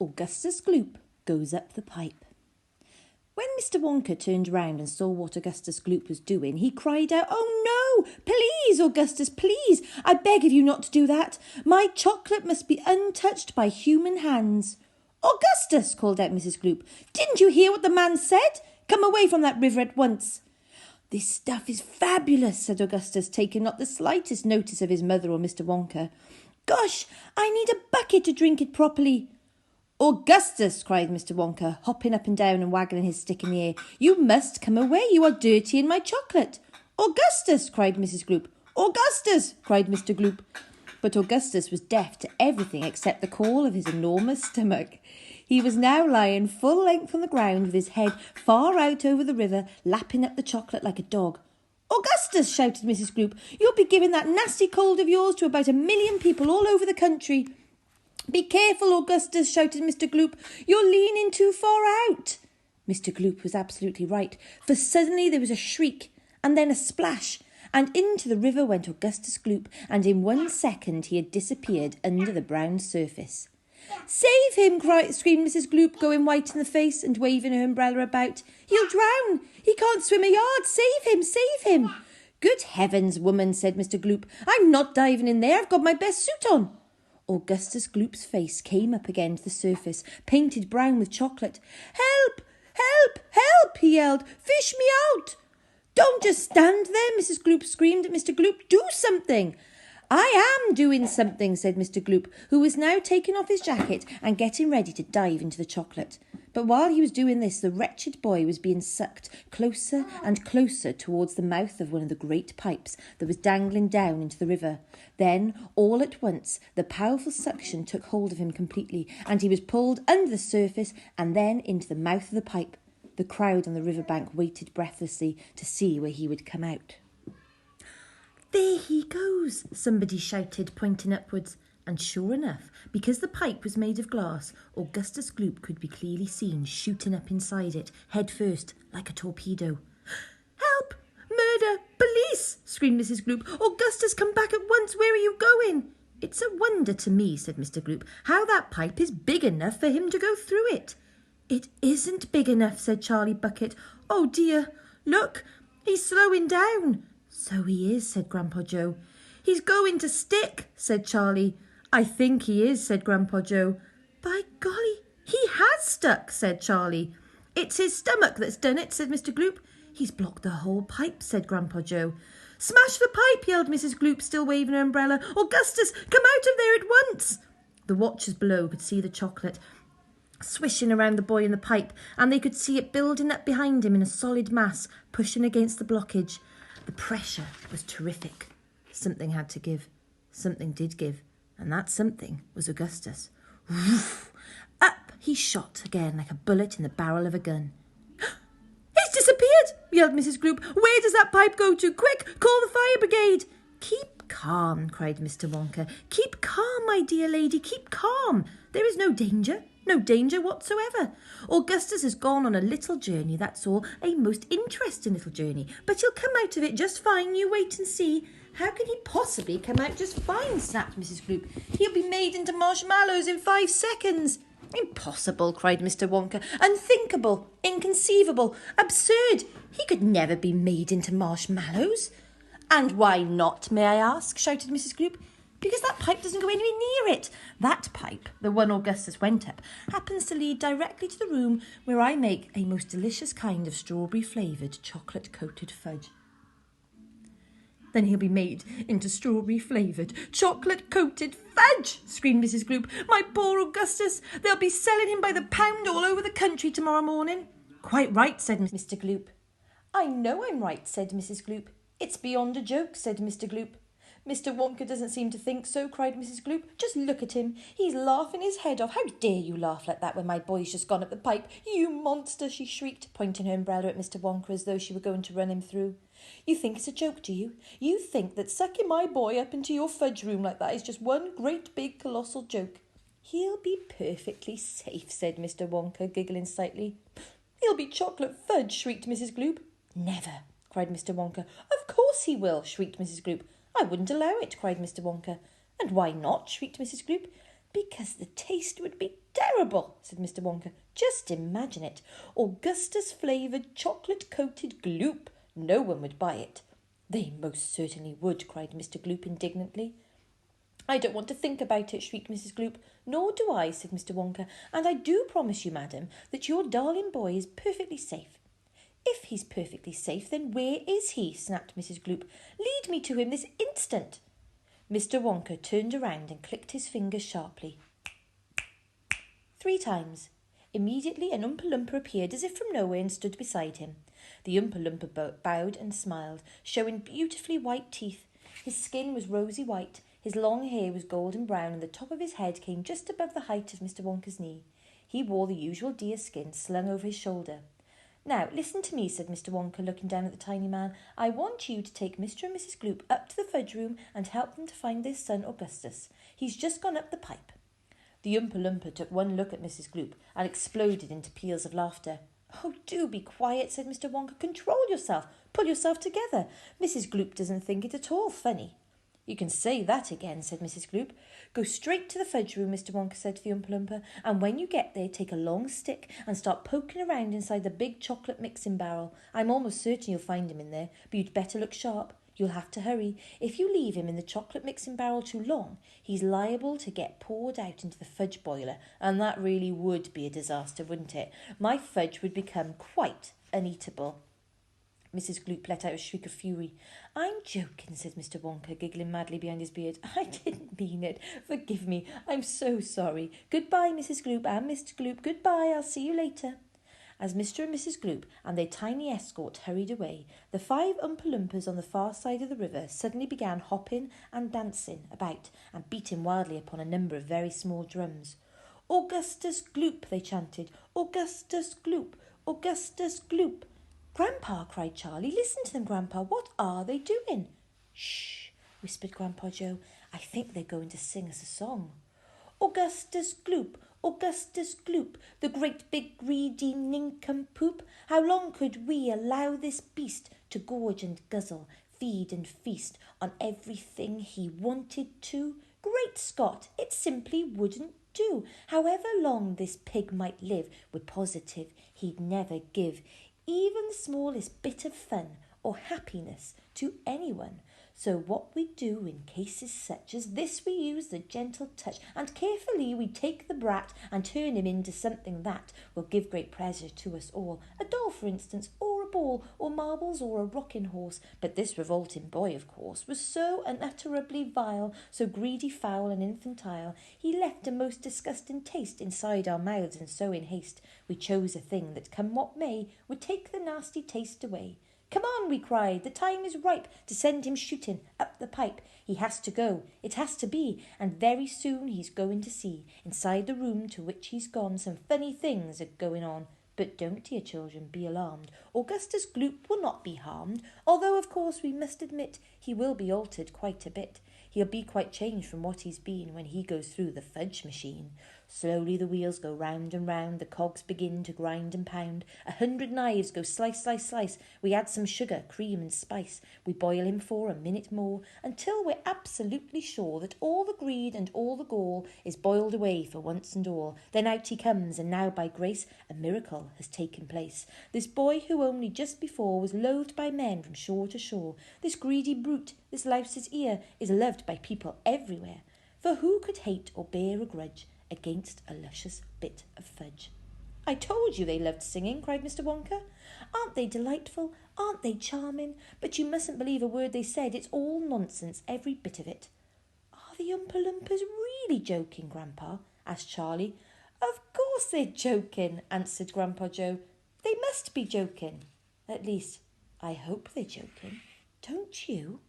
Augustus Gloop goes up the pipe. When Mr. Wonka turned round and saw what Augustus Gloop was doing, he cried out, "Oh no! Please, Augustus, please! I beg of you not to do that. My chocolate must be untouched by human hands." "Augustus," called out Mrs. Gloop, "didn't you hear what the man said? Come away from that river at once." "This stuff is fabulous," said Augustus, taking not the slightest notice of his mother or Mr. Wonka. "Gosh, I need a bucket to drink it properly." "Augustus," cried Mr. Wonka, hopping up and down and waggling his stick in the air, "you must come away. You are dirtying my chocolate." "Augustus," cried Mrs. Gloop. "Augustus," cried Mr. Gloop. But Augustus was deaf to everything except the call of his enormous stomach. He was now lying full length on the ground with his head far out over the river, lapping up the chocolate like a dog. "Augustus," shouted Mrs. Gloop, "you'll be giving that nasty cold of yours to about 1,000,000 people all over the country." "Be careful, Augustus," shouted Mr. Gloop. "You're leaning too far out." Mr. Gloop was absolutely right, for suddenly there was a shriek and then a splash, and into the river went Augustus Gloop, and in 1 second he had disappeared under the brown surface. "Save him!" screamed Mrs. Gloop, going white in the face and waving her umbrella about. "He'll drown! He can't swim a yard! Save him! Save him!" "Good heavens, woman," said Mr. Gloop. "I'm not diving in there. I've got my best suit on." Augustus Gloop's face came up again to the surface, painted brown with chocolate. "Help! Help! Help!" he yelled. "Fish me out!" "Don't just stand there," Mrs. Gloop screamed at Mr. Gloop. "Do something!" "I am doing something," said Mr. Gloop, who was now taking off his jacket and getting ready to dive into the chocolate. But while he was doing this, the wretched boy was being sucked closer and closer towards the mouth of one of the great pipes that was dangling down into the river. Then, all at once, the powerful suction took hold of him completely, and he was pulled under the surface and then into the mouth of the pipe. The crowd on the riverbank waited breathlessly to see where he would come out. "There he goes," somebody shouted, pointing upwards. And sure enough, because the pipe was made of glass, Augustus Gloop could be clearly seen shooting up inside it, head first, like a torpedo. "Help! Murder! Police!" screamed Mrs. Gloop. "Augustus, come back at once! Where are you going?" "It's a wonder to me," said Mr. Gloop, "how that pipe is big enough for him to go through it." "It isn't big enough," said Charlie Bucket. "Oh dear, look, he's slowing down." "So he is," said Grandpa Joe. "He's going to stick," said Charlie. "I think he is," said Grandpa Joe. "By golly, he has stuck," said Charlie. "It's his stomach that's done it," said Mr. Gloop. "He's blocked the whole pipe," said Grandpa Joe. "Smash the pipe," yelled Mrs. Gloop, still waving her umbrella. "Augustus, come out of there at once." The watchers below could see the chocolate swishing around the boy in the pipe, and they could see it building up behind him in a solid mass, pushing against the blockage. The pressure was terrific. Something had to give. Something did give. And that something was Augustus. Woof! Up he shot again like a bullet in the barrel of a gun. "He's disappeared!" yelled Mrs. Gloop. "Where does that pipe go to? Quick, call the fire brigade!" "Keep calm," cried Mr. Wonka. "Keep calm, my dear lady, keep calm. There is no danger. No danger whatsoever. Augustus has gone on a little journey, that's all, a most interesting little journey. But he'll come out of it just fine, you wait and see." "How can he possibly come out just fine?" snapped Mrs. Gloop. "He'll be made into marshmallows in 5 seconds. "Impossible," cried Mr. Wonka. "Unthinkable, inconceivable, absurd. He could never be made into marshmallows." "And why not, may I ask?" shouted Mrs. Gloop. "Because that pipe doesn't go anywhere near it. That pipe, the one Augustus went up, happens to lead directly to the room where I make a most delicious kind of strawberry-flavoured chocolate-coated fudge." "Then he'll be made into strawberry-flavoured chocolate-coated fudge," screamed Mrs. Gloop. "My poor Augustus! They'll be selling him by the pound all over the country tomorrow morning." "Quite right," said Mr. Gloop. "I know I'm right," said Mrs. Gloop. "It's beyond a joke," said Mr. Gloop. "Mr. Wonka doesn't seem to think so," cried Mrs. Gloop. "Just look at him. He's laughing his head off. How dare you laugh like that when my boy's just gone up the pipe? You monster," she shrieked, pointing her umbrella at Mr. Wonka as though she were going to run him through. "You think it's a joke, do you? You think that sucking my boy up into your fudge room like that is just one great big colossal joke?" "He'll be perfectly safe," said Mr. Wonka, giggling slightly. "He'll be chocolate fudge," shrieked Mrs. Gloop. "Never," cried Mr. Wonka. "Of course he will," shrieked Mrs. Gloop. "I wouldn't allow it," cried Mr. Wonka. "And why not?" shrieked Mrs. Gloop. Because the taste would be terrible, said Mr. Wonka. Just imagine it. Augustus-flavoured chocolate-coated gloop. No one would buy it. They most certainly would, cried Mr. Gloop indignantly. I don't want to think about it, shrieked Mrs. Gloop. Nor do I, said Mr. Wonka, and I do promise you, madam, that your darling boy is perfectly safe. If he's perfectly safe, then where is he? Snapped Mrs. Gloop. Lead me to him this instant. Mr. Wonka turned around and clicked his fingers sharply. 3 times. Immediately an Oompa Loompa appeared as if from nowhere and stood beside him. The Oompa Loompa bowed and smiled, showing beautifully white teeth. His skin was rosy white, his long hair was golden brown, and the top of his head came just above the height of Mr. Wonka's knee. He wore the usual deer skin slung over his shoulder. Now, listen to me, said Mr. Wonka, looking down at the tiny man. I want you to take Mr. and Mrs. Gloop up to the fudge room and help them to find their son Augustus. He's just gone up the pipe. The Oompa Loompa took one look at Mrs. Gloop and exploded into peals of laughter. Oh, do be quiet, said Mr. Wonka. Control yourself. Pull yourself together. Mrs. Gloop doesn't think it at all funny. You can say that again, said Mrs. Gloop. Go straight to the fudge room, Mr. Wonka said to the Oompa Loompa, and when you get there, take a long stick and start poking around inside the big chocolate mixing barrel. I'm almost certain you'll find him in there, but you'd better look sharp. You'll have to hurry. If you leave him in the chocolate mixing barrel too long, he's liable to get poured out into the fudge boiler, and that really would be a disaster, wouldn't it? My fudge would become quite uneatable. Mrs. Gloop let out a shriek of fury. I'm joking, said Mr. Wonka, giggling madly behind his beard. I didn't mean it. Forgive me. I'm so sorry. Goodbye, Mrs. Gloop and Mr. Gloop. Goodbye. I'll see you later. As Mr. and Mrs. Gloop and their tiny escort hurried away, the 5 Oompa Loompas on the far side of the river suddenly began hopping and dancing about and beating wildly upon a number of very small drums. Augustus Gloop, they chanted. Augustus Gloop. Augustus Gloop. Grandpa, cried Charlie. Listen to them, Grandpa. What are they doing? Shh, whispered Grandpa Joe. I think they're going to sing us a song. Augustus Gloop, Augustus Gloop, the great big greedy nincompoop. How long could we allow this beast to gorge and guzzle, feed and feast on everything he wanted to? Great Scott, it simply wouldn't do. However long this pig might live, we're positive he'd never give even the smallest bit of fun or happiness to anyone. So what we do in cases such as this, we use the gentle touch, and carefully we take the brat and turn him into something that will give great pleasure to us all. A doll, for instance, or a ball, or marbles, or a rocking horse. But this revolting boy, of course, was so unutterably vile, so greedy, foul, and infantile, he left a most disgusting taste inside our mouths, and so in haste we chose a thing that, come what may, would take the nasty taste away. Come on, we cried, the time is ripe to send him shooting up the pipe. He has to go, it has to be, and very soon he's going to see, inside the room to which he's gone, some funny things are going on. But don't, dear children, be alarmed. Augustus Gloop will not be harmed, although, of course, we must admit he will be altered quite a bit. He'll be quite changed from what he's been when he goes through the fudge machine. Slowly the wheels go round and round, the cogs begin to grind and pound. 100 knives go slice, slice, slice. We add some sugar, cream and spice. We boil him for a minute more, until we're absolutely sure that all the greed and all the gall is boiled away for once and all. Then out he comes, and now by grace a miracle has taken place. This boy who only just before was loathed by men from shore to shore, this greedy brute, this louse's ear, is loved by people everywhere. For who could hate or bear a grudge against a luscious bit of fudge? I told you they loved singing, cried Mr. Wonka. Aren't they delightful? Aren't they charming? But you mustn't believe a word they said. It's all nonsense, every bit of it. Are the Oompa Loompas really joking, Grandpa? Asked Charlie. Of course they're joking, answered Grandpa Joe. They must be joking. At least, I hope they're joking. Don't you?